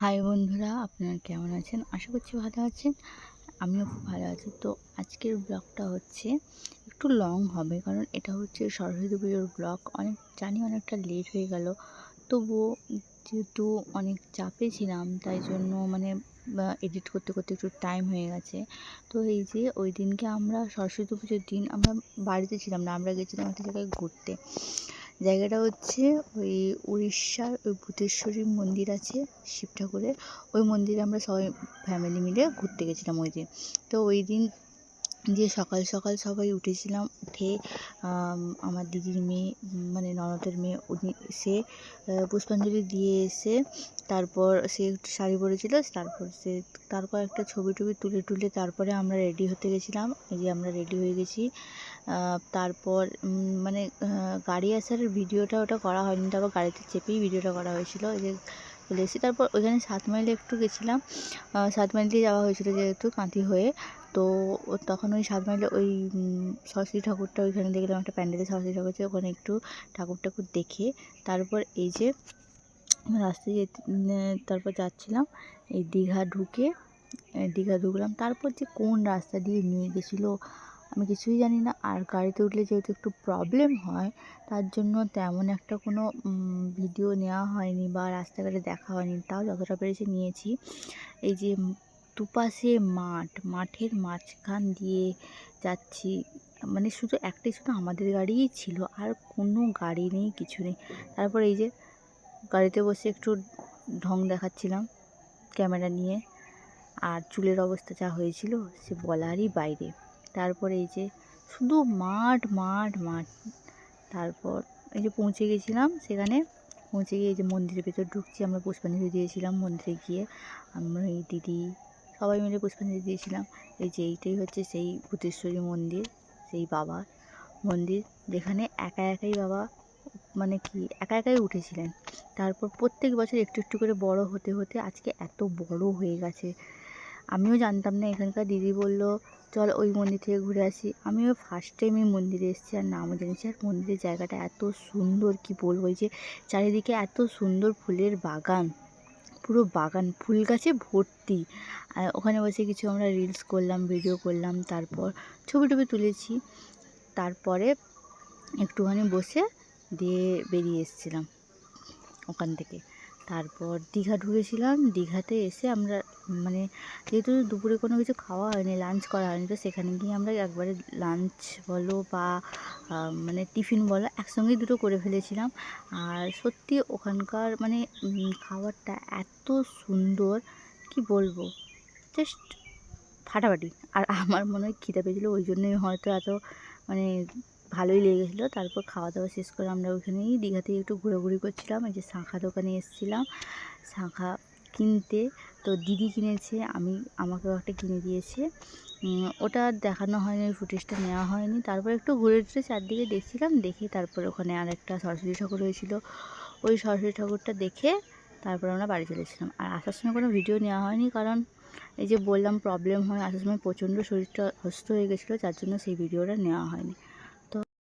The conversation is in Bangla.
হাই বন্ধুরা, আপনারা কেমন আছেন? আশা করছি ভালো আছেন। আমিও খুব ভালো আছি। তো আজকের ব্লগটা হচ্ছে একটু লং হবে, কারণ এটা হচ্ছে সরস্বতী পুজোর ব্লগ। জানি অনেকটা লেট হয়ে গেল, তবুও যেহেতু অনেক চাপে ছিলাম তাই জন্য এডিট করতে করতে একটু টাইম হয়ে গেছে। তো এই যে ওই দিনকে আমরা সরস্বতী পুজোর দিন আমরা বাড়িতে ছিলাম না, আমরা গেছিলাম একটা জায়গায় ঘুরতে। জায়গাটা হচ্ছে ওই উড়িষ্যার ওই ভূতেশ্বরী মন্দির আছে শিব ঠাকুরের, ওই মন্দিরে আমরা সবাই ফ্যামিলি মিলে ঘুরতে গেছিলাম ওই দিন। তো ওই দিন যে সকাল সকাল সবাই উঠেছিলাম, উঠে আমার দিদির মেয়ে মানে ননদের মেয়ে উনি সে পুষ্পাঞ্জলি দিয়ে এসে তারপর সে একটু শাড়ি পরেছিল, তারপর একটা ছবি টবি তুলে তারপরে আমরা রেডি হতে গেছিলাম। এই যে আমরা রেডি হয়ে গেছি। তারপর গাড়ি আসার ভিডিওটা ওটা করা হয়নি, তারপর গাড়িতে চেপেই ভিডিওটা করা হয়েছিল। এই যে চলে এসেছি। তারপর ওইখানে 7 মাইলে একটু গেছিলাম, 7 মাইল দিয়ে যাওয়া হয়েছিল যেহেতু কাঁথি হয়ে। তো তখন ওই 7 মাইলে ওই সরস্বতী ঠাকুরটা ওইখানে দেখলাম, একটা প্যান্ডেলে সরস্বতী ঠাকুর আছে, ওখানে একটু ঠাকুর দেখে তারপর এই যে রাস্তায় তারপর যাচ্ছিলাম এই দীঘা ঢুকলাম। তারপর যে কোন রাস্তা দিয়ে নিয়ে গেছিলো আমি কিছুই জানি না। আর গাড়িতে উঠলে যেহেতু একটু প্রবলেম হয়, তার জন্য তেমন একটা কোনো ভিডিও নেওয়া হয়নি বা রাস্তাঘাটে দেখা হয়নি, তাও যতটা পেরেছি নিয়েছি। এই যে দুপাশে মাঠের মাঝখান দিয়ে যাচ্ছি, শুধু আমাদের গাড়িই ছিল, আর কোনো গাড়ি নেই, কিছু নেই। তারপর এই যে গাড়িতে বসে একটু ঢং দেখাচ্ছিলাম ক্যামেরা নিয়ে, আর চুলের অবস্থা যা হয়েছিল সে বলারই বাইরে। তারপর এই যে শুধু মাঠ। তারপর এই যে পৌঁছে গেছিলাম, সেখানে পৌঁছে গিয়ে এই যে মন্দিরের ভেতর ঢুকছি। আমরা পুষ্পাঞ্জলি দিয়েছিলাম মন্দিরে গিয়ে, আমরা এই দিদি সবাই মিলে পুষ্পাঞ্জলি দিয়েছিলাম। এই যে এইটাই হচ্ছে সেই ভূতেশ্বরী মন্দির, সেই বাবার মন্দির, যেখানে একাই বাবা একাই উঠেছিলেন। তারপর প্রত্যেক বছর একটু একটু করে বড় হতে হতে আজকে এত বড় হয়ে গেছে। আমিও জানতাম না, এখানকার দিদি বলল চল ওই মন্দির থেকে ঘুরে আসি। আমিও ফার্স্ট টাইম এই মন্দিরে এসেছি আর নামও জেনেছি। আর মন্দিরের জায়গাটা এত সুন্দর, কি বলবো। এই যে চারিদিকে এত সুন্দর ফুলের বাগান, পুরো বাগান ফুল গাছে ভর্তি। আর ওখানে বসে কিছু আমরা রিলস করলাম, ভিডিও করলাম, তারপর ছবি টবি তুলেছি। তারপরে একটুখানি বসে দিয়ে বেরিয়ে এসেছিলাম ওখান থেকে। তারপর দীঘা ঢুকেছিলাম। দীঘাতে এসে আমরা যেহেতু দুপুরে কোনো কিছু খাওয়া হয়নি, লাঞ্চ করা হয়নি, তো সেখানে গিয়ে আমরা একবারে লাঞ্চ বলো বা টিফিন বলো একসঙ্গেই দুটো করে ফেলেছিলাম। আর সত্যি ওখানকার খাবারটা এত সুন্দর, কি বলবো, জাস্ট ফাটাফাটি। আর আমার মনে হয় খিদে পেয়েছিলো, ওই জন্যই হয়তো এত ভালোই লেগেছিলো। তারপর খাওয়া দাওয়া শেষ করে আমরা ওইখানেই দীঘাতেই একটু ঘোরাঘুরি করছিলাম। এই যে শাঁখা দোকানে এসেছিলাম শাঁখা কিনতে। তো দিদি কিনেছে, আমাকেও একটা কিনে দিয়েছে। ওটা দেখানো হয়নি, ফুটেজটা নেওয়া হয়নি। তারপর একটু ঘুরে টুরে চারদিকে দেখছিলাম, দেখে তারপর ওখানে আর একটা সরস্বতী ঠাকুর হয়েছিল, ওই সরস্বতী ঠাকুরটা দেখে তারপর আমরা বাড়ি চলেছিলাম। আর আসার সময় কোনো ভিডিও নেওয়া হয়নি, কারণ এই যে বললাম প্রবলেম হয়, আসার সময় প্রচণ্ড শরীরটা অসুস্থ হয়ে গেছিলো, যার জন্য সেই ভিডিওটা নেওয়া হয়নি।